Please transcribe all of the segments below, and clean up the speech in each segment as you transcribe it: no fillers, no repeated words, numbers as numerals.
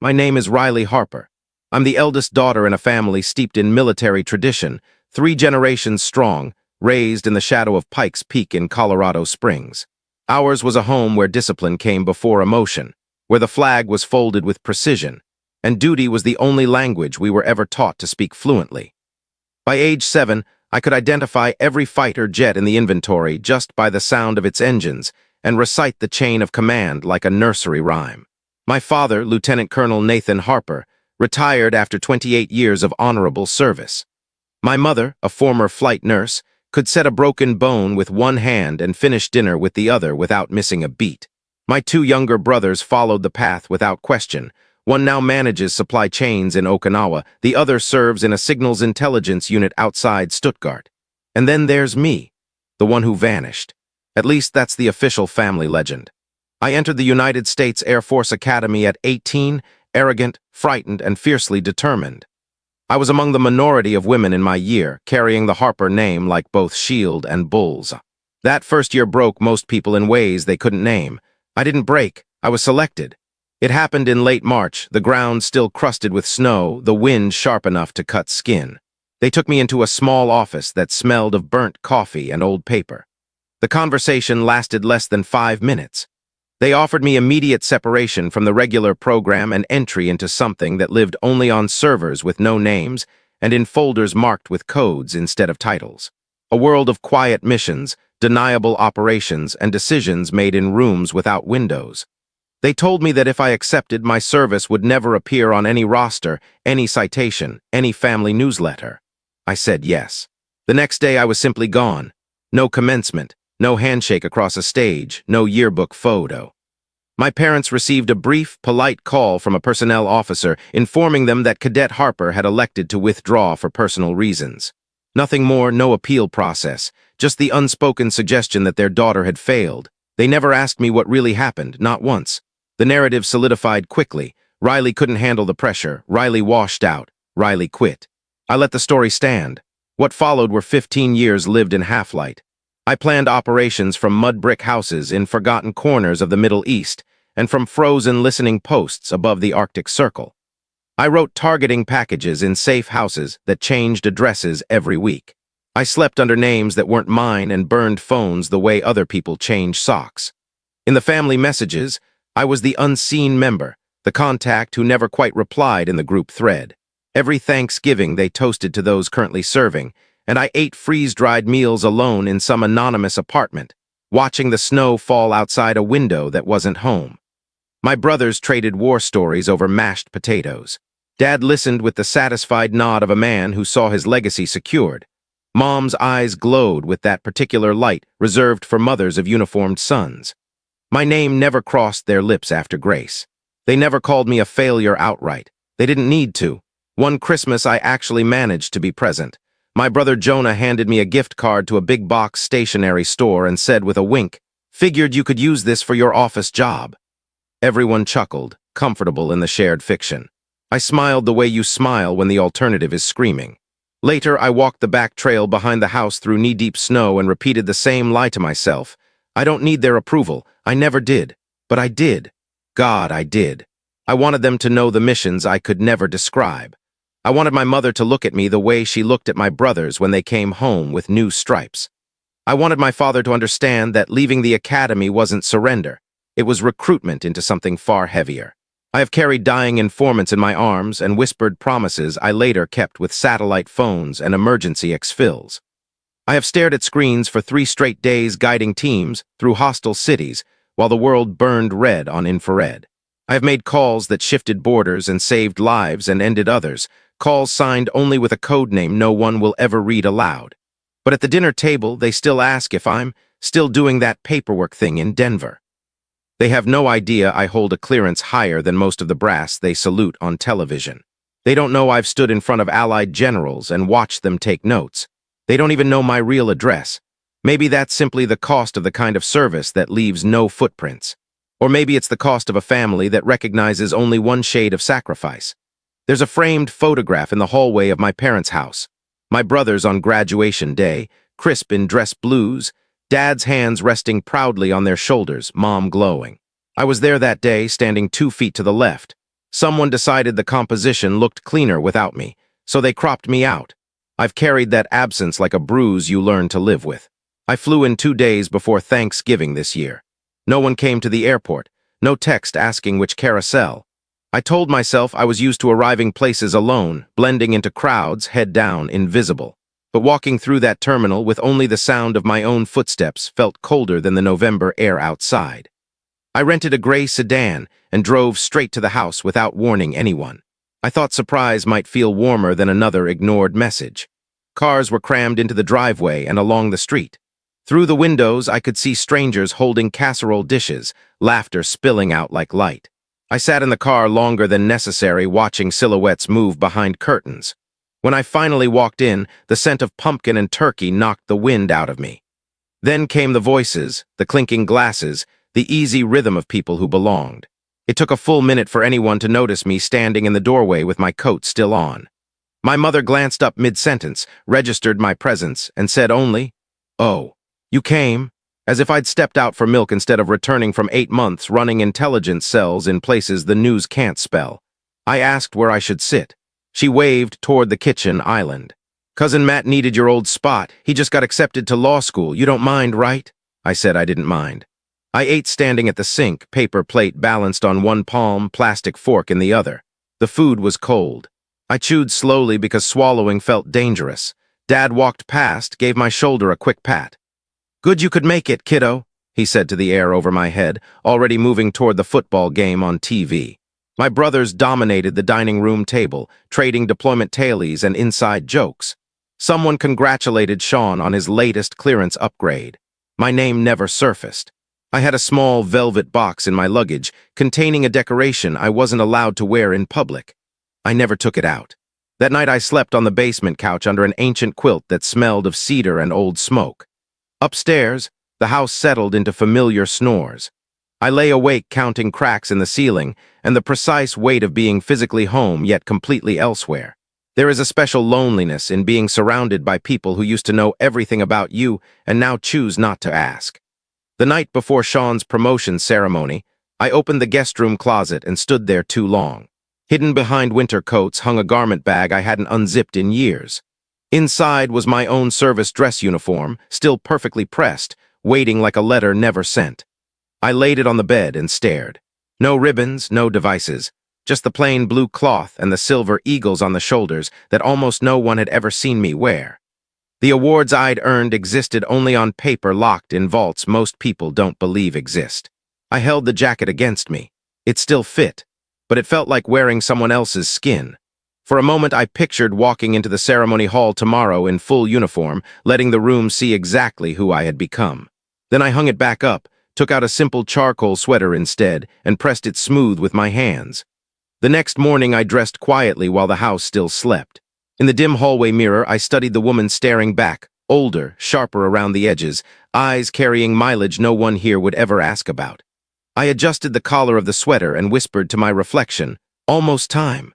My name is Riley Harper. I'm the eldest daughter in a family steeped in military tradition, 3 generations strong, raised in the shadow of Pikes Peak in Colorado Springs. Ours was a home where discipline came before emotion, where the flag was folded with precision, and duty was the only language we were ever taught to speak fluently. By age 7, I could identify every fighter jet in the inventory just by the sound of its engines and recite the chain of command like a nursery rhyme. My father, Lieutenant Colonel Nathan Harper, retired after 28 years of honorable service. My mother, a former flight nurse, could set a broken bone with one hand and finish dinner with the other without missing a beat. My 2 younger brothers followed the path without question. One now manages supply chains in Okinawa, the other serves in a signals intelligence unit outside Stuttgart. And then there's me, the one who vanished. At least that's the official family legend. I entered the United States Air Force Academy at 18, arrogant, frightened, and fiercely determined. I was among the minority of women in my year, carrying the Harper name like both shield and bulls. That first year broke most people in ways they couldn't name. I didn't break, I was selected. It happened in late March, the ground still crusted with snow, the wind sharp enough to cut skin. They took me into a small office that smelled of burnt coffee and old paper. The conversation lasted less than 5 minutes. They offered me immediate separation from the regular program and entry into something that lived only on servers with no names and in folders marked with codes instead of titles. A world of quiet missions, deniable operations, and decisions made in rooms without windows. They told me that if I accepted, my service would never appear on any roster, any citation, any family newsletter. I said yes. The next day I was simply gone. No commencement, no handshake across a stage, no yearbook photo. My parents received a brief, polite call from a personnel officer informing them that Cadet Harper had elected to withdraw for personal reasons. Nothing more, no appeal process, just the unspoken suggestion that their daughter had failed. They never asked me what really happened, not once. The narrative solidified quickly. Riley couldn't handle the pressure. Riley washed out. Riley quit. I let the story stand. What followed were 15 years lived in half-light. I planned operations from mud brick houses in forgotten corners of the Middle East and from frozen listening posts above the Arctic Circle. I wrote targeting packages in safe houses that changed addresses every week. I slept under names that weren't mine and burned phones the way other people change socks. In the family messages, I was the unseen member, the contact who never quite replied in the group thread. Every Thanksgiving they toasted to those currently serving, and I ate freeze-dried meals alone in some anonymous apartment, watching the snow fall outside a window that wasn't home. My brothers traded war stories over mashed potatoes. Dad listened with the satisfied nod of a man who saw his legacy secured. Mom's eyes glowed with that particular light reserved for mothers of uniformed sons. My name never crossed their lips after grace. They never called me a failure outright. They didn't need to. One Christmas I actually managed to be present. My brother Jonah handed me a gift card to a big box stationery store and said with a wink, "Figured you could use this for your office job." Everyone chuckled, comfortable in the shared fiction. I smiled the way you smile when the alternative is screaming. Later, I walked the back trail behind the house through knee-deep snow and repeated the same lie to myself. I don't need their approval. I never did. But I did. God, I did. I wanted them to know the missions I could never describe. I wanted my mother to look at me the way she looked at my brothers when they came home with new stripes. I wanted my father to understand that leaving the academy wasn't surrender. It was recruitment into something far heavier. I have carried dying informants in my arms and whispered promises I later kept with satellite phones and emergency exfils. I have stared at screens for 3 straight days guiding teams through hostile cities while the world burned red on infrared. I have made calls that shifted borders and saved lives and ended others, calls signed only with a code name no one will ever read aloud. But at the dinner table, they still ask if I'm still doing that paperwork thing in Denver. They have no idea I hold a clearance higher than most of the brass they salute on television. They don't know I've stood in front of Allied generals and watched them take notes. They don't even know my real address. Maybe that's simply the cost of the kind of service that leaves no footprints. Or maybe it's the cost of a family that recognizes only one shade of sacrifice. There's a framed photograph in the hallway of my parents' house. My brothers on graduation day, crisp in dress blues, Dad's hands resting proudly on their shoulders, Mom glowing. I was there that day, standing 2 feet to the left. Someone decided the composition looked cleaner without me, so they cropped me out. I've carried that absence like a bruise you learn to live with. I flew in 2 days before Thanksgiving this year. No one came to the airport, no text asking which carousel. I told myself I was used to arriving places alone, blending into crowds, head down, invisible. But walking through that terminal with only the sound of my own footsteps felt colder than the November air outside. I rented a gray sedan and drove straight to the house without warning anyone. I thought surprise might feel warmer than another ignored message. Cars were crammed into the driveway and along the street. Through the windows, I could see strangers holding casserole dishes, laughter spilling out like light. I sat in the car longer than necessary, watching silhouettes move behind curtains. When I finally walked in, the scent of pumpkin and turkey knocked the wind out of me. Then came the voices, the clinking glasses, the easy rhythm of people who belonged. It took a full minute for anyone to notice me standing in the doorway with my coat still on. My mother glanced up mid-sentence, registered my presence, and said only, "Oh, you came?" As if I'd stepped out for milk instead of returning from 8 months running intelligence cells in places the news can't spell. I asked where I should sit. She waved toward the kitchen island. "Cousin Matt needed your old spot. He just got accepted to law school. You don't mind, right?" I said I didn't mind. I ate standing at the sink, paper plate balanced on one palm, plastic fork in the other. The food was cold. I chewed slowly because swallowing felt dangerous. Dad walked past, gave my shoulder a quick pat. "Good you could make it, kiddo," he said to the air over my head, already moving toward the football game on TV. My brothers dominated the dining room table, trading deployment tailies and inside jokes. Someone congratulated Sean on his latest clearance upgrade. My name never surfaced. I had a small velvet box in my luggage containing a decoration I wasn't allowed to wear in public. I never took it out. That night I slept on the basement couch under an ancient quilt that smelled of cedar and old smoke. Upstairs, the house settled into familiar snores. I lay awake counting cracks in the ceiling and the precise weight of being physically home yet completely elsewhere. There is a special loneliness in being surrounded by people who used to know everything about you and now choose not to ask. The night before Sean's promotion ceremony, I opened the guest room closet and stood there too long. Hidden behind winter coats hung a garment bag I hadn't unzipped in years. Inside was my own service dress uniform, still perfectly pressed, waiting like a letter never sent. I laid it on the bed and stared. No ribbons, no devices, just the plain blue cloth and the silver eagles on the shoulders that almost no one had ever seen me wear. The awards I'd earned existed only on paper locked in vaults most people don't believe exist. I held the jacket against me. It still fit, but it felt like wearing someone else's skin. For a moment I pictured walking into the ceremony hall tomorrow in full uniform, letting the room see exactly who I had become. Then I hung it back up, took out a simple charcoal sweater instead, and pressed it smooth with my hands. The next morning I dressed quietly while the house still slept. In the dim hallway mirror, I studied the woman staring back, older, sharper around the edges, eyes carrying mileage no one here would ever ask about. I adjusted the collar of the sweater and whispered to my reflection, "Almost time."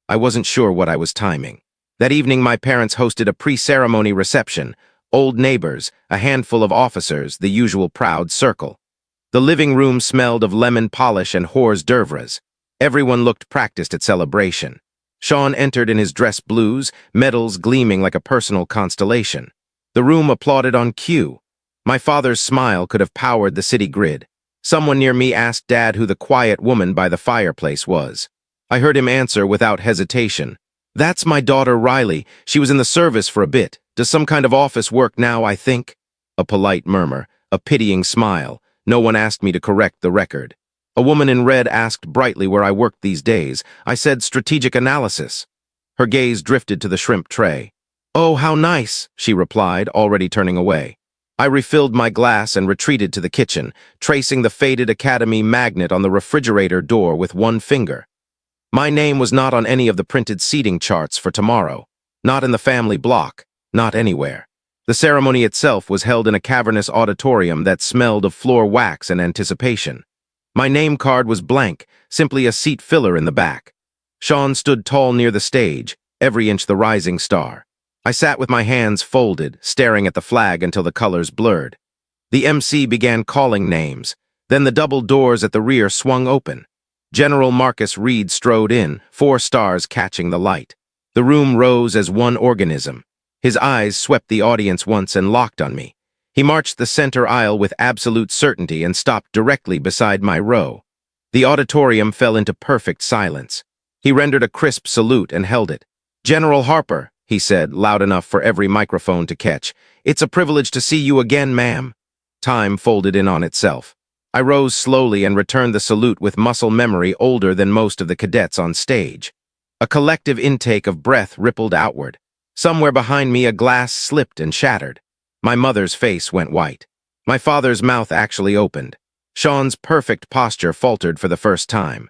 I wasn't sure what I was timing. That evening, my parents hosted a pre-ceremony reception. Old neighbors, a handful of officers, the usual proud circle. The living room smelled of lemon polish and hors d'oeuvres. Everyone looked practiced at celebration. Sean entered in his dress blues, medals gleaming like a personal constellation. The room applauded on cue. My father's smile could have powered the city grid. Someone near me asked Dad who the quiet woman by the fireplace was. I heard him answer without hesitation. "That's my daughter Riley. She was in the service for a bit. Does some kind of office work now, I think?" A polite murmur, a pitying smile. No one asked me to correct the record. A woman in red asked brightly where I worked these days. I said strategic analysis. Her gaze drifted to the shrimp tray. "Oh, how nice," she replied, already turning away. I refilled my glass and retreated to the kitchen, tracing the faded Academy magnet on the refrigerator door with one finger. My name was not on any of the printed seating charts for tomorrow. Not in the family block. Not anywhere. The ceremony itself was held in a cavernous auditorium that smelled of floor wax and anticipation. My name card was blank, simply a seat filler in the back. Sean stood tall near the stage, every inch the rising star. I sat with my hands folded, staring at the flag until the colors blurred. The MC began calling names. Then the double doors at the rear swung open. General Marcus Reed strode in, 4 stars catching the light. The room rose as one organism. His eyes swept the audience once and locked on me. He marched the center aisle with absolute certainty and stopped directly beside my row. The auditorium fell into perfect silence. He rendered a crisp salute and held it. "General Harper," he said, loud enough for every microphone to catch, "it's a privilege to see you again, ma'am." Time folded in on itself. I rose slowly and returned the salute with muscle memory older than most of the cadets on stage. A collective intake of breath rippled outward. Somewhere behind me a glass slipped and shattered. My mother's face went white. My father's mouth actually opened. Sean's perfect posture faltered for the first time.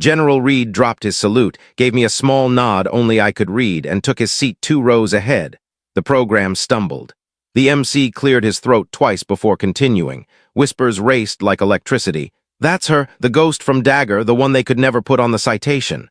General Reed dropped his salute, gave me a small nod only I could read, and took his seat 2 rows ahead. The program stumbled. The MC cleared his throat twice before continuing. Whispers raced like electricity. "That's her, the ghost from Dagger, the one they could never put on the citation."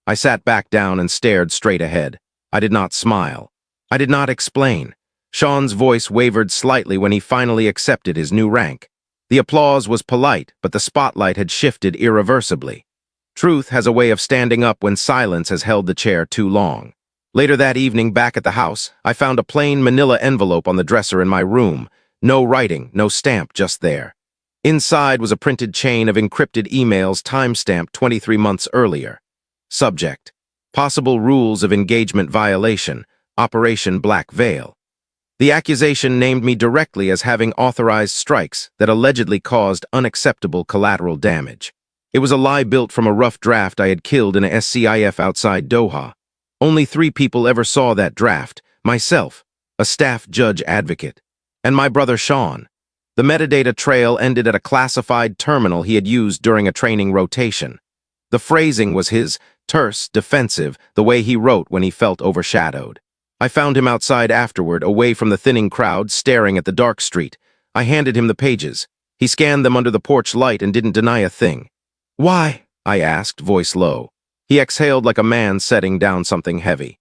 I sat back down and stared straight ahead. I did not smile. I did not explain. Sean's voice wavered slightly when he finally accepted his new rank. The applause was polite, but the spotlight had shifted irreversibly. Truth has a way of standing up when silence has held the chair too long. Later that evening, back at the house, I found a plain manila envelope on the dresser in my room. No writing, no stamp, just there. Inside was a printed chain of encrypted emails time-stamped 23 months earlier. Subject: Possible rules of engagement violation, Operation Black Veil. The accusation named me directly as having authorized strikes that allegedly caused unacceptable collateral damage. It was a lie built from a rough draft I had killed in a SCIF outside Doha. Only 3 people ever saw that draft: myself, a staff judge advocate, and my brother Sean. The metadata trail ended at a classified terminal he had used during a training rotation. The phrasing was his, terse, defensive, the way he wrote when he felt overshadowed. I found him outside afterward, away from the thinning crowd, staring at the dark street. I handed him the pages. He scanned them under the porch light and didn't deny a thing. "Why?" I asked, voice low. He exhaled like a man setting down something heavy.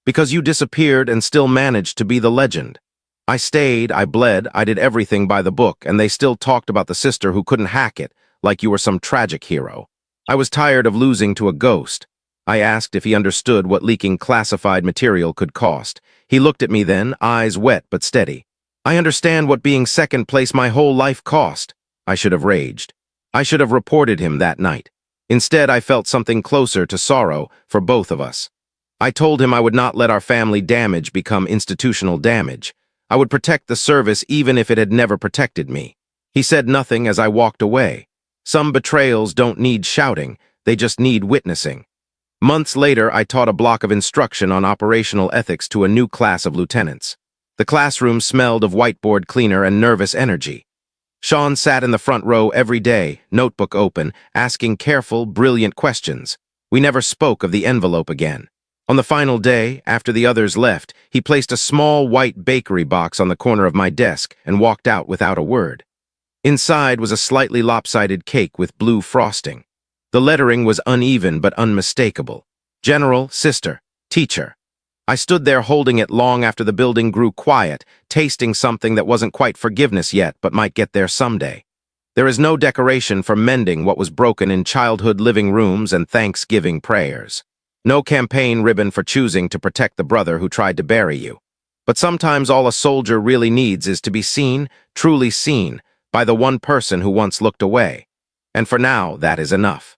"Because you disappeared and still managed to be the legend. I stayed, I bled, I did everything by the book, and they still talked about the sister who couldn't hack it, like you were some tragic hero. I was tired of losing to a ghost." I asked if he understood what leaking classified material could cost. He looked at me then, eyes wet but steady. "I understand what being second place my whole life cost." I should have raged. I should have reported him that night. Instead, I felt something closer to sorrow for both of us. I told him I would not let our family damage become institutional damage. I would protect the service even if it had never protected me. He said nothing as I walked away. Some betrayals don't need shouting, they just need witnessing. Months later, I taught a block of instruction on operational ethics to a new class of lieutenants. The classroom smelled of whiteboard cleaner and nervous energy. Sean sat in the front row every day, notebook open, asking careful, brilliant questions. We never spoke of the envelope again. On the final day, after the others left, he placed a small white bakery box on the corner of my desk and walked out without a word. Inside was a slightly lopsided cake with blue frosting. The lettering was uneven but unmistakable. General, Sister, Teacher. I stood there holding it long after the building grew quiet, tasting something that wasn't quite forgiveness yet but might get there someday. There is no decoration for mending what was broken in childhood living rooms and Thanksgiving prayers. No campaign ribbon for choosing to protect the brother who tried to bury you. But sometimes all a soldier really needs is to be seen, truly seen, by the one person who once looked away. And for now, that is enough.